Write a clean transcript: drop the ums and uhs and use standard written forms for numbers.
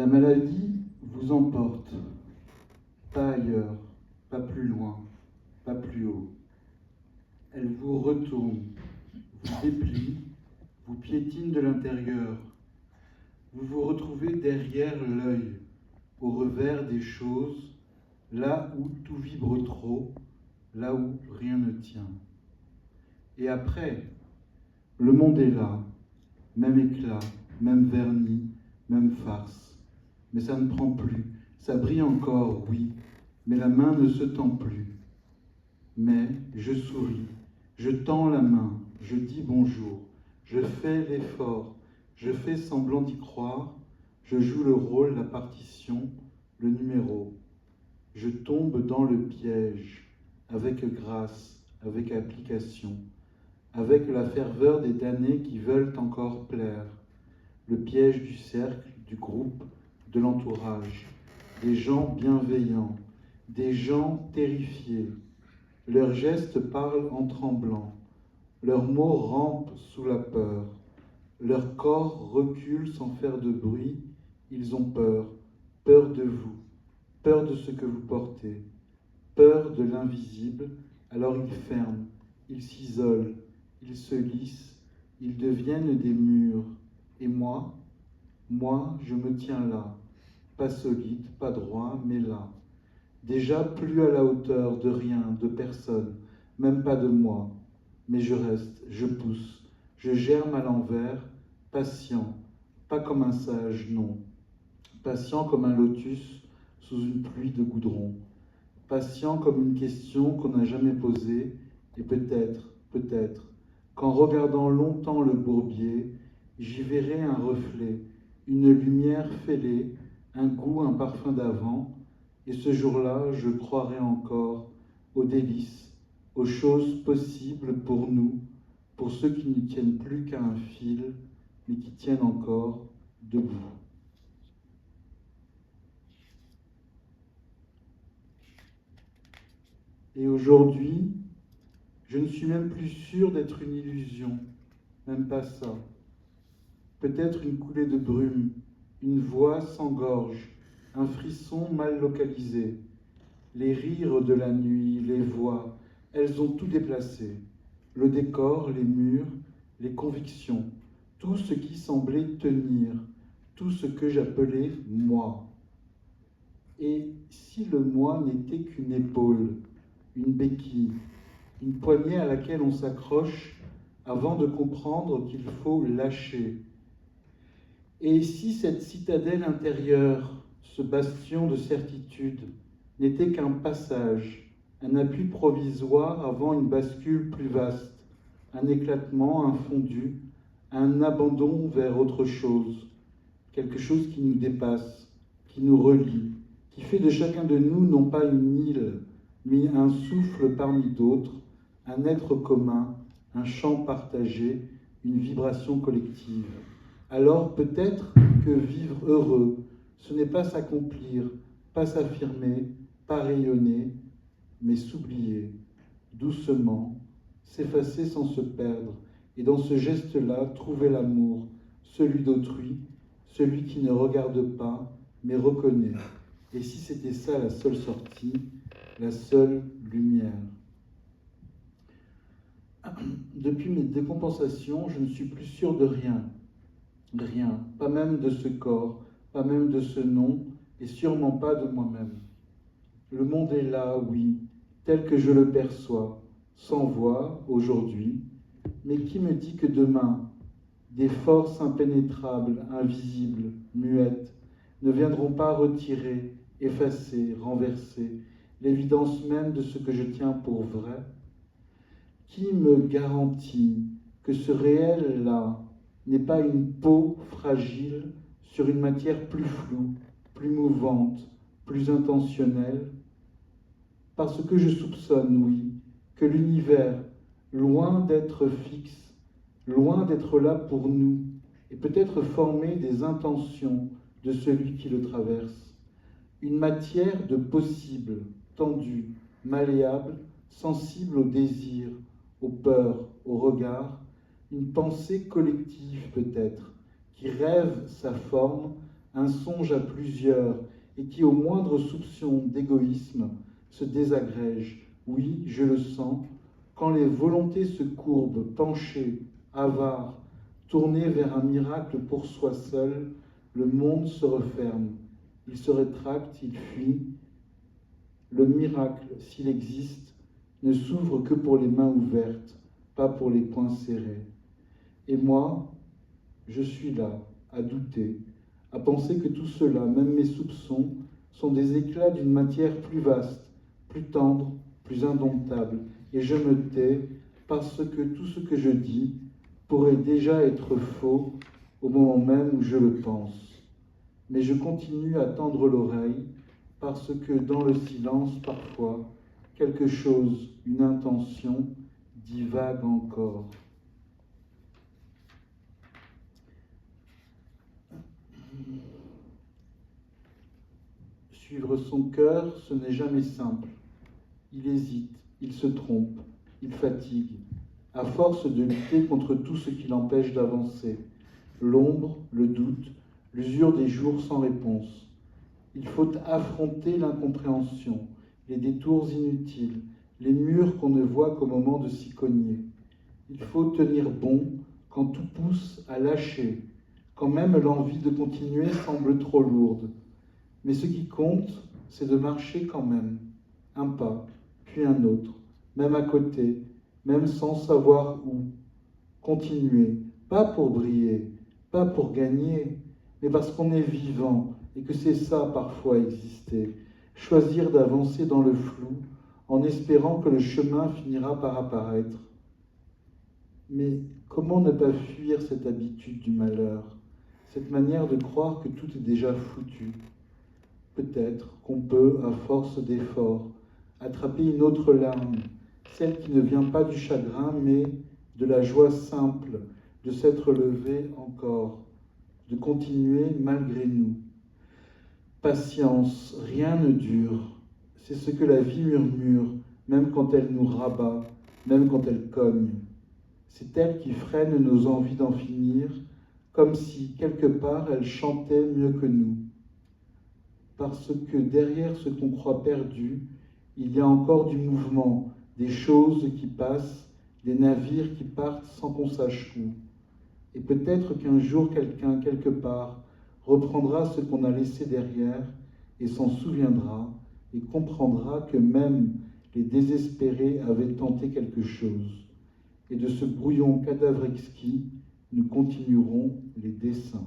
La maladie vous emporte, pas ailleurs, pas plus loin, pas plus haut. Elle vous retourne, vous déplie, vous piétine de l'intérieur. Vous vous retrouvez derrière l'œil, au revers des choses, là où tout vibre trop, là où rien ne tient. Et après, le monde est là, même éclat, même vernis, même farce. Mais ça ne prend plus, ça brille encore, oui, mais la main ne se tend plus. Mais je souris, je tends la main, je dis bonjour, je fais l'effort, je fais semblant d'y croire, je joue le rôle, la partition, le numéro. Je tombe dans le piège, avec grâce, avec application, avec la ferveur des damnés qui veulent encore plaire, le piège du cercle, du groupe, de l'entourage, des gens bienveillants, des gens terrifiés. Leurs gestes parlent en tremblant, leurs mots rampent sous la peur, leur corps recule sans faire de bruit, ils ont peur, peur de vous, peur de ce que vous portez, peur de l'invisible, alors ils ferment, ils s'isolent, ils se lissent, ils deviennent des murs. Et moi, je me tiens là, pas solide, pas droit, mais là. Déjà plus à la hauteur de rien, de personne, même pas de moi. Mais je reste, je pousse, je germe à l'envers, patient, pas comme un sage, non. Patient comme un lotus sous une pluie de goudron. Patient comme une question qu'on n'a jamais posée, et peut-être, qu'en regardant longtemps le bourbier, j'y verrai un reflet, une lumière fêlée, un goût, un parfum d'avant, et ce jour-là, je croirai encore aux délices, aux choses possibles pour nous, pour ceux qui ne tiennent plus qu'à un fil, mais qui tiennent encore debout. Et aujourd'hui, je ne suis même plus sûr d'être une illusion, même pas ça. Peut-être une coulée de brume, une voix sans gorge, un frisson mal localisé. Les rires de la nuit, les voix, elles ont tout déplacé. Le décor, les murs, les convictions, tout ce qui semblait tenir, tout ce que j'appelais moi. Et si le moi n'était qu'une épaule, une béquille, une poignée à laquelle on s'accroche avant de comprendre qu'il faut lâcher. Et si cette citadelle intérieure, ce bastion de certitude, n'était qu'un passage, un appui provisoire avant une bascule plus vaste, un éclatement, un fondu, un abandon vers autre chose, quelque chose qui nous dépasse, qui nous relie, qui fait de chacun de nous non pas une île, mais un souffle parmi d'autres, un être commun, un chant partagé, une vibration collective. Alors peut-être que vivre heureux, ce n'est pas s'accomplir, pas s'affirmer, pas rayonner, mais s'oublier, doucement, s'effacer sans se perdre, et dans ce geste-là, trouver l'amour, celui d'autrui, celui qui ne regarde pas, mais reconnaît. Et si c'était ça la seule sortie, la seule lumière. Depuis mes décompensations, je ne suis plus sûr de rien. Rien, pas même de ce corps, pas même de ce nom, et sûrement pas de moi-même. Le monde est là, oui, tel que je le perçois, sans voix, aujourd'hui, mais qui me dit que demain, des forces impénétrables, invisibles, muettes, ne viendront pas retirer, effacer, renverser l'évidence même de ce que je tiens pour vrai? Qui me garantit que ce réel-là n'est pas une peau fragile sur une matière plus floue, plus mouvante, plus intentionnelle? Parce que je soupçonne, oui, que l'univers, loin d'être fixe, loin d'être là pour nous, et peut-être formé des intentions de celui qui le traverse. Une matière de possible, tendue, malléable, sensible au désir, aux peurs, au regard, une pensée collective peut-être, qui rêve sa forme un songe à plusieurs, et qui, au moindre soupçon d'égoïsme, se désagrège. Oui, je le sens, quand les volontés se courbent, penchées, avares, tournées vers un miracle pour soi seul, le monde se referme, il se rétracte, il fuit. Le miracle, s'il existe, ne s'ouvre que pour les mains ouvertes, pas pour les poings serrés. Et moi, je suis là, à douter, à penser que tout cela, même mes soupçons, sont des éclats d'une matière plus vaste, plus tendre, plus indomptable. Et je me tais parce que tout ce que je dis pourrait déjà être faux au moment même où je le pense. Mais je continue à tendre l'oreille parce que dans le silence, parfois, quelque chose, une intention, divague encore. Suivre son cœur, ce n'est jamais simple. Il hésite, il se trompe, il fatigue, à force de lutter contre tout ce qui l'empêche d'avancer. L'ombre, le doute, l'usure des jours sans réponse. Il faut affronter l'incompréhension, les détours inutiles, les murs qu'on ne voit qu'au moment de s'y cogner. Il faut tenir bon quand tout pousse à lâcher, quand même l'envie de continuer semble trop lourde. Mais ce qui compte, c'est de marcher quand même, un pas, puis un autre, même à côté, même sans savoir où. Continuer, pas pour briller, pas pour gagner, mais parce qu'on est vivant et que c'est ça parfois exister. Choisir d'avancer dans le flou en espérant que le chemin finira par apparaître. Mais comment ne pas fuir cette habitude du malheur, cette manière de croire que tout est déjà foutu? Peut-être qu'on peut, à force d'efforts, attraper une autre larme, celle qui ne vient pas du chagrin, mais de la joie simple de s'être levé encore, de continuer malgré nous. Patience, rien ne dure, c'est ce que la vie murmure, même quand elle nous rabat, même quand elle cogne. C'est elle qui freine nos envies d'en finir, comme si, quelque part, elle chantait mieux que nous. Parce que derrière ce qu'on croit perdu, il y a encore du mouvement, des choses qui passent, des navires qui partent sans qu'on sache où. Et peut-être qu'un jour quelqu'un, quelque part, reprendra ce qu'on a laissé derrière et s'en souviendra et comprendra que même les désespérés avaient tenté quelque chose. Et de ce brouillon cadavre exquis, nous continuerons les dessins.